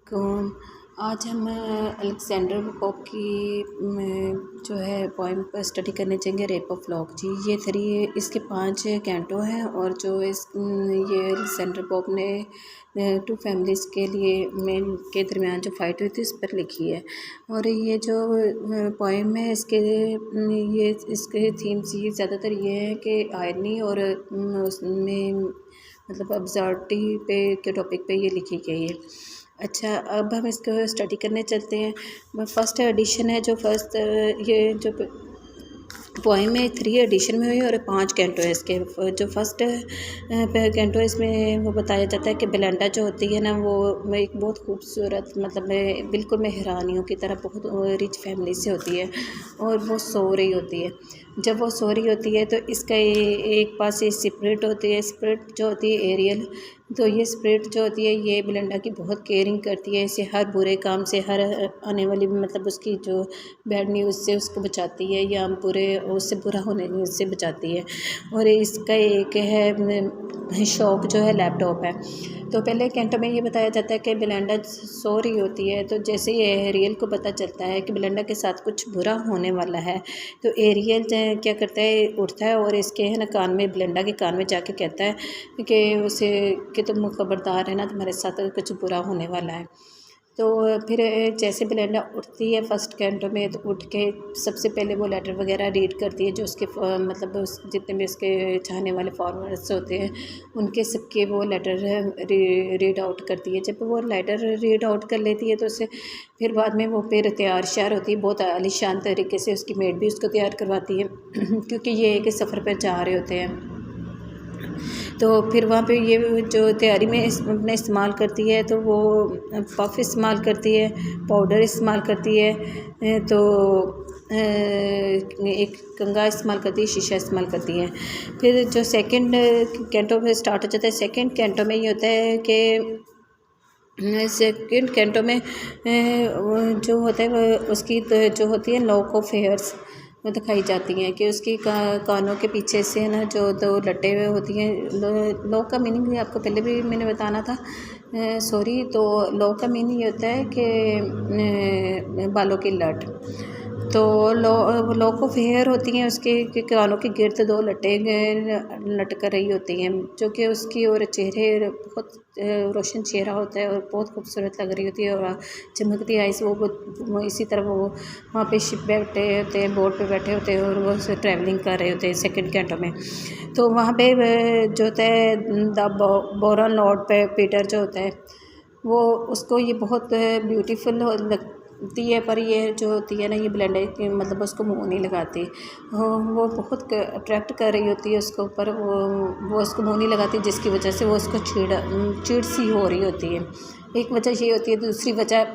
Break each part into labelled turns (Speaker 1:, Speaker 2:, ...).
Speaker 1: वालेकुम। आज हम अलेक्जेंडर पोप की जो है पोएम पर स्टडी करने जाएंगे, रेप ऑफ लॉक जी। ये इसके 5 कैंटो हैं और जो ये अलेक्जेंडर पोप ने 2 फैमिलीज़ के लिए मेन के दरमियान जो फ़ाइट हुई थी उस पर लिखी है। और ये जो पोएम है इसके थीम्स ये ज़्यादातर ये है कि आयरनी और उसमें मतलब अब्सर्डिटी पे के टॉपिक पे ये लिखी गई है। अच्छा, अब हम इसको स्टडी करने चलते हैं। फर्स्ट एडिशन है ये जो पोएम में 3 एडिशन में हुई और 5 कैंटो है इसके। जो फर्स्ट कैंटो इसमें वो बताया जाता है कि बेलिंडा जो होती है ना, वो एक बहुत खूबसूरत मतलब बिल्कुल मेहरानियों की तरह बहुत रिच फैमिली से होती है और वो सो रही होती है। जब वो सो रही होती है तो इसका एक पास ये स्पिरिट होती है, स्पिरिट जो होती है एरियल। तो ये स्पिरिट जो होती है ये बेलिंडा की बहुत केयरिंग करती है, इसे हर बुरे काम से, हर आने वाली मतलब उसकी जो बैड न्यूज़ से उसको बचाती है या उससे बुरा होने से बचाती है। और इसका एक है शौक जो है लैपटॉप है। तो पहले कैंटो में ये बताया जाता है कि बेलिंडा सो रही होती है, तो जैसे ही एरियल को पता चलता है कि बेलिंडा के साथ कुछ बुरा होने वाला है तो एरियल क्या करता है, उठता है और इसके है ना कान में, बेलिंडा के कान में जाके कहता है कि तुम खबरदार रहना, तुम्हारे साथ कुछ बुरा होने वाला है। तो फिर जैसे बेलिंडा उठती है फर्स्ट कैंटो में, तो उठ के सबसे पहले वो लेटर वगैरह रीड करती है जो उसके मतलब जितने भी उसके चाहने वाले फॉलोअर्स होते हैं उनके सबके वो लेटर रीड आउट करती है। जब वो लेटर रीड आउट कर लेती है तो उसे फिर बाद में वो फिर तैयार श्यार होती है, बहुत आलीशान तरीके से उसकी मेड भी उसको तैयार करवाती है क्योंकि ये एक सफ़र पर जा रहे होते हैं। तो फिर वहाँ पे ये जो तैयारी में अपने इस्तेमाल करती है तो वो पफ इस्तेमाल करती है, पाउडर इस्तेमाल करती है, तो एक कंघा इस्तेमाल करती है, शीशा इस्तेमाल करती है। फिर जो सेकंड कैंटो में स्टार्ट हो जाता है, सेकंड कैंटो में ये होता है कि सेकंड कैंटो में जो होता है वो उसकी जो होती है लॉक ऑफ हेयर्स वो दिखाई जाती हैं कि उसकी कानों के पीछे से ना जो 2 लटें हुए होती हैं। लॉक का मीनिंग भी आपको पहले भी मैंने बताना था, सॉरी। तो लॉक का मीनिंग ये होता है कि बालों की लट। तो लॉक ऑफ हेयर होती हैं उसके कानों के गिर्द 2 लटें लटक रही होती हैं, जो कि उसकी और चेहरे बहुत रोशन चेहरा होता है और बहुत खूबसूरत लग रही होती है और चमकती आइस। वो इसी तरह वो वहाँ पे शिप बैठे होते हैं, बोट पे बैठे होते हैं और वो ट्रैवलिंग कर रहे होते हैं सेकंड कैंटो में। तो वहाँ पे जो होता है द बोरन लॉर्ड पे पीटर जो होता है वो उसको ये बहुत ब्यूटीफुल लगती है, पर ये जो होती है ना ये बेलिंडा मतलब उसको मुँह नहीं लगाती। वो बहुत अट्रैक्ट कर रही होती है उसको, पर वो उसको मुँह नहीं लगाती, जिसकी वजह से वो उसको चिड़ सी हो रही होती है। एक वजह ये होती है, दूसरी वजह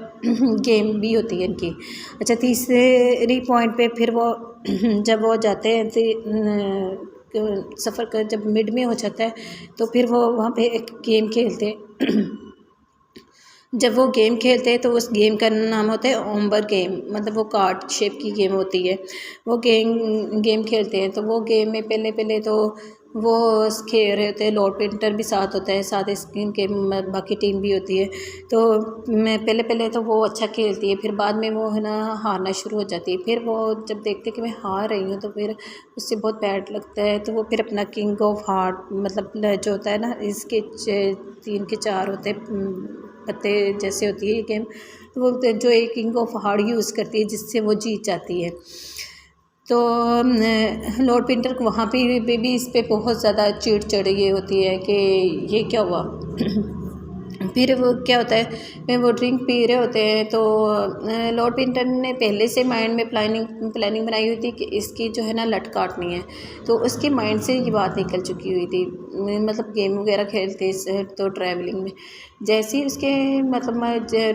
Speaker 1: गेम भी होती है इनकी। अच्छा, तीसरी पॉइंट पे फिर वो जब वो जाते हैं सफ़र कर जब मिड में हो जाता है तो फिर वो वहाँ पे एक गेम खेलते हैं जब वो गेम खेलते हैं तो उस गेम का नाम होता है ओम्बर गेम, मतलब वो कार्ड शेप की गेम होती है। वो गेम खेलते हैं तो वो गेम में पहले तो वो खेल रहे होते हैं, लॉर्ड पिंटर भी साथ होता है, साथ इनके बाकी टीम भी होती है। तो मैं पहले तो वो अच्छा खेलती है, फिर बाद में वो है ना हारना शुरू हो जाती है। फिर वो जब देखते हैं कि मैं हार रही हूँ तो फिर उससे बहुत बैड लगता है, तो वो फिर अपना किंग ऑफ हार्ट मतलब जो होता है ना, इसके 3 के 4 होते हैं पत्ते जैसे होती है ये गेम, तो वो जो एक किंग ऑफ हार्ट यूज़ करती है जिससे वो जीत जाती है। तो लॉर्ड पिंटर को वहाँ पे भी इस पे बहुत ज़्यादा चिढ़ चढ़ी होती है कि ये क्या हुआ। फिर वो क्या होता है, वो ड्रिंक पी रहे होते हैं तो लॉर्ड पिंटर ने पहले से माइंड में प्लानिंग बनाई हुई थी कि इसकी जो है ना लट काटनी है। तो उसके माइंड से ये बात निकल चुकी हुई थी, मतलब गेम वगैरह खेलते तो ट्रैवलिंग में जैसे ही उसके मतलब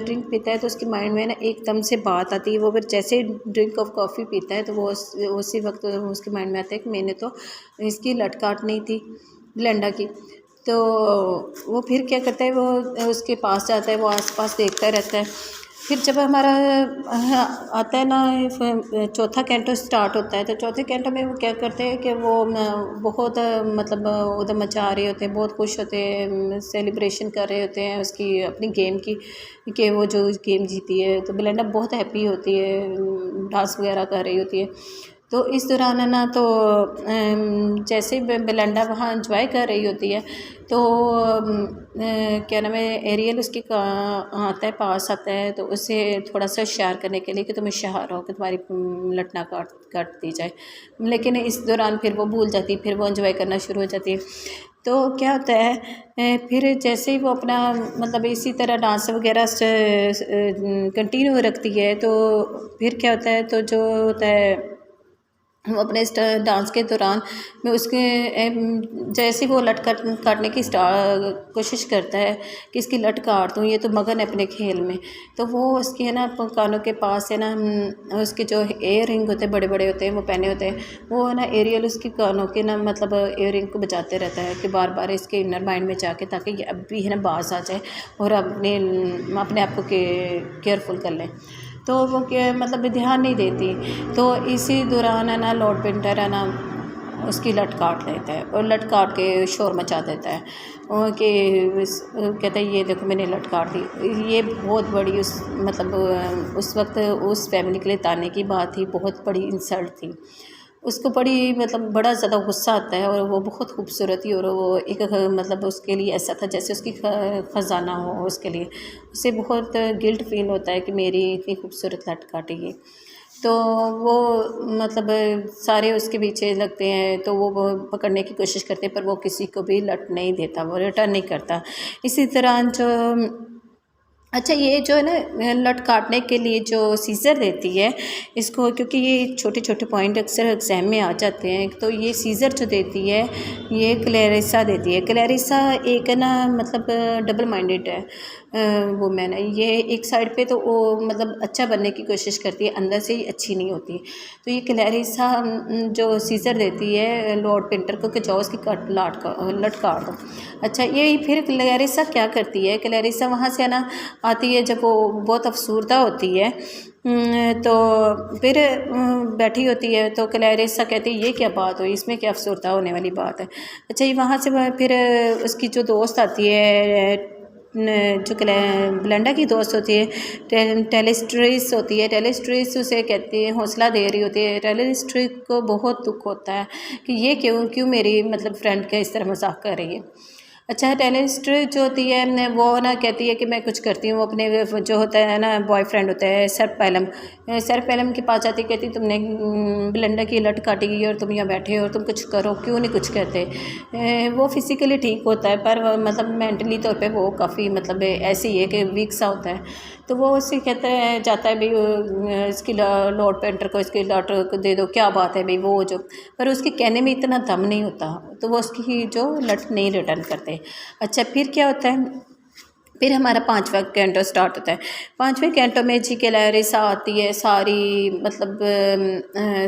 Speaker 1: ड्रिंक पीता है तो उसके माइंड में ना एकदम से बात आती है। वो फिर जैसे ड्रिंक ऑफ कॉफ़ी पीता है तो वो उसी वक्त उसके माइंड में आता है कि मैंने तो इसकी लट काटनी थी बेलिंडा की। तो वो फिर क्या करता है, वो उसके पास जाता है, वो आसपास देखता रहता है। फिर जब हमारा आता है ना चौथा कैंटो स्टार्ट होता है, तो चौथे कैंटो में वो क्या करते हैं कि वो बहुत मतलब उधर मचा रहे होते हैं, बहुत खुश होते हैं, सेलिब्रेशन कर रहे होते हैं उसकी अपनी गेम की, कि वो जो गेम जीती है। तो बेलिंडा बहुत हैप्पी होती है, डांस वगैरह कर रही होती है। तो इस दौरान है ना, तो जैसे ही बेलिंडा वहाँ इंजॉय कर रही होती है, तो क्या नाम है, एरियल उसकी आता है, पास आता है, तो उसे थोड़ा सा इशार करने के लिए कि तुम इशार हो कि तुम्हारी लटना काट दी जाए। लेकिन इस दौरान फिर वो भूल जाती है, फिर वो इंजॉय करना शुरू हो जाती है। तो क्या होता है, फिर जैसे ही वो अपना मतलब इसी तरह डांस वगैरह कंटिन्यू रखती है, तो फिर क्या होता है, तो जो होता है वो अपने डांस के दौरान में उसके जैसे वो लट काटने की कोशिश करता है कि इसकी लट काट दूँ, ये तो मगन है अपने खेल में। तो वो उसके है ना कानों के पास है ना उसके जो एयर रिंग होते हैं, बड़े बड़े होते हैं, वो पहने होते हैं, वो है ना एरियल उसकी कानों के ना मतलब एयर रिंग को बजाते रहता है कि बार बार इसके इनर माइंड में जाके, ताकि ये अब भी है ना बाज आ जाए और अपने अपने आप को केयरफुल कर लें। तो वो क्या मतलब ध्यान नहीं देती। तो इसी दौरान है ना लॉर्ड विंटर है ना उसकी लट काट लेता है, और लट काट के शोर मचा देता है और कि कहता है ये देखो मैंने लट काट दी। ये बहुत बड़ी उस मतलब उस वक्त उस फैमिली के लिए ताने की बात थी, बहुत बड़ी इंसल्ट थी। उसको बड़ी मतलब बड़ा ज़्यादा गुस्सा आता है, और वो बहुत खूबसूरत थी, और वो एक मतलब उसके लिए ऐसा था जैसे उसकी ख़जाना हो उसके लिए। उसे बहुत गिल्ट फील होता है कि मेरी इतनी खूबसूरत लट काटेगी। तो वो मतलब सारे उसके पीछे लगते हैं, तो वो पकड़ने की कोशिश करते हैं, पर वो किसी को भी लट नहीं देता, वो रिटर्न नहीं करता। इसी तरह जो अच्छा, ये जो है ना लट काटने के लिए जो सीज़र देती है इसको, क्योंकि ये छोटे छोटे पॉइंट अक्सर एग्जाम में आ जाते हैं, तो ये सीज़र जो देती है ये क्लैरिसा देती है। क्लैरिसा एक है ना मतलब डबल माइंडेड है वुमेन है। ये एक साइड पे तो वो मतलब अच्छा बनने की कोशिश करती है, अंदर से ही अच्छी नहीं होती। तो ये क्लैरिसा जो सीज़र देती है लॉर्ड पिंटर को कि जाओ उसकी लट काट दो। अच्छा, ये फिर क्लैरिसा क्या करती है, क्लैरिसा वहाँ से है ना आती है जब वो बहुत अफसरदा होती है, तो फिर बैठी होती है, तो क्लैरिसा कहती है ये क्या बात हुई, इसमें क्या अफसरदा होने वाली बात है। अच्छा, ये वहाँ से फिर उसकी जो दोस्त आती है जो बेलिंडा की दोस्त होती है, टेलेस्ट्रिस होती है। टेलेस्ट्रिस उसे कहती है, हौसला दे रही होती है। टेलेस्ट्रिस को बहुत दुख होता है कि ये क्यों मेरी मतलब फ्रेंड का इस तरह मजाक कर रही है। अच्छा, टेलेस्ट्रिस जो होती है वो ना कहती है कि मैं कुछ करती हूँ, अपने जो होता है ना बॉयफ्रेंड होता है सर्प पैलम के पास जाती, कहती तुमने बेलिंडा की लट काटी गई और तुम यहाँ बैठे हो और तुम कुछ करो, क्यों नहीं कुछ कहते। वो फिज़िकली ठीक होता है, पर मतलब मेंटली तौर पे वो काफ़ी मतलब ऐसी है कि वीक सा होता है। तो वो उससे कहता है जाता है भाई इसकी लॉर्ड पेंटर को इसकी लॉट को दे दो, क्या बात है भाई, वो जो, पर उसके कहने में इतना दम नहीं होता, तो वो उसकी जो लट नहीं रिटर्न करते। अच्छा, फिर क्या होता है, फिर हमारा 5वां कैंटो स्टार्ट होता है। 5वें कैंटो में जी क्लैरिसा आती है, सारी मतलब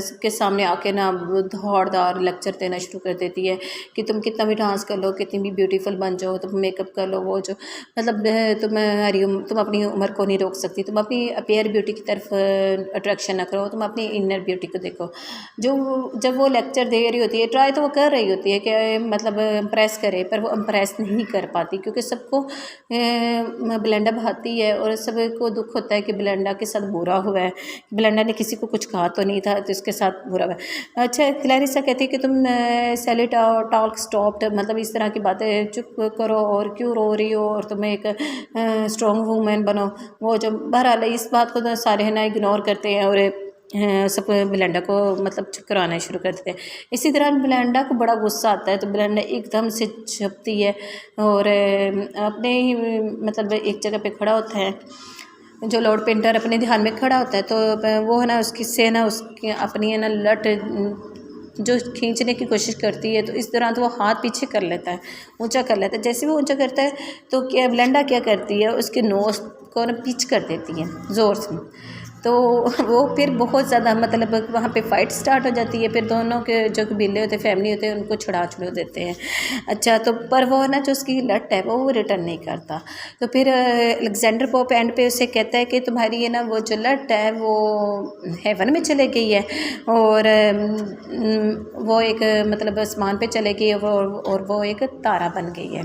Speaker 1: सबके सामने आके ना धौड़दार लेक्चर देना शुरू कर देती है कि तुम कितना भी डांस कर लो, कितनी भी ब्यूटीफुल बन जाओ, तुम मेकअप कर लो, वो जो मतलब तुम अपनी उम्र को नहीं रोक सकती, तुम अपनी अपेयर ब्यूटी की तरफ अट्रैक्शन ना करो, तुम अपनी इनर ब्यूटी को देखो। जब वो लेक्चर दे रही होती है, ट्राई तो वो कर रही होती है कि मतलब इम्प्रेस करे, पर वो इम्प्रेस नहीं कर पाती, क्योंकि सबको बेलिंडा भाती है और सबको दुख होता है कि बेलिंडा के साथ बुरा हुआ है, बेलिंडा ने किसी को कुछ कहा तो नहीं था, तो इसके साथ बुरा हुआ है। अच्छा, क्लैरिसा कहती है कि तुम सेल इट टॉक स्टॉप्ड, मतलब इस तरह की बातें चुप करो, और क्यों रो रही हो, और तुम एक स्ट्रॉन्ग वूमेन बनो। वो जो बहरहाल इस बात को तो सारे है ना इग्नोर करते हैं, और सब बेलिंडा को मतलब चुप कराना शुरू कर देते हैं। इसी तरह बेलिंडा को बड़ा गुस्सा आता है, तो बेलिंडा एकदम से झपती है और अपने ही मतलब एक जगह पे खड़ा होता है। जो लॉर्ड पेंटर अपने ध्यान में खड़ा होता है, तो वो है ना उसकी से ना उसकी अपनी है ना लट जो खींचने की कोशिश करती है, तो इस दौरान तो वो हाथ पीछे कर लेता है, ऊंचा कर लेता है। जैसे वो ऊंचा करता है तो क्या बेलिंडा क्या करती है, उसके नोज को ना पिच कर देती है ज़ोर से। तो वो फिर बहुत ज़्यादा मतलब वहाँ पे फ़ाइट स्टार्ट हो जाती है। फिर दोनों के जो कबीले होते हैं, फैमिली होते हैं, उनको छुड़ा देते हैं। अच्छा, तो पर वो ना जो उसकी लट है वो रिटर्न नहीं करता। तो फिर अलेक्जेंडर पोप एंड पे उसे कहता है कि तुम्हारी ये ना वो जो लट है वो हेवन में चले गई है और वो एक मतलब आसमान पे चले गई है और वो एक तारा बन गई है।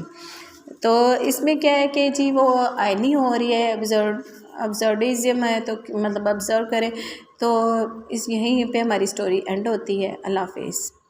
Speaker 1: तो इसमें क्या है कि जी वो आयनी हो रही है, ऑब्जर्विज्म है, तो मतलब ऑब्ज़र्व करें। तो इस यहीं पे हमारी स्टोरी एंड होती है। अल्लाह हाफ़िज़।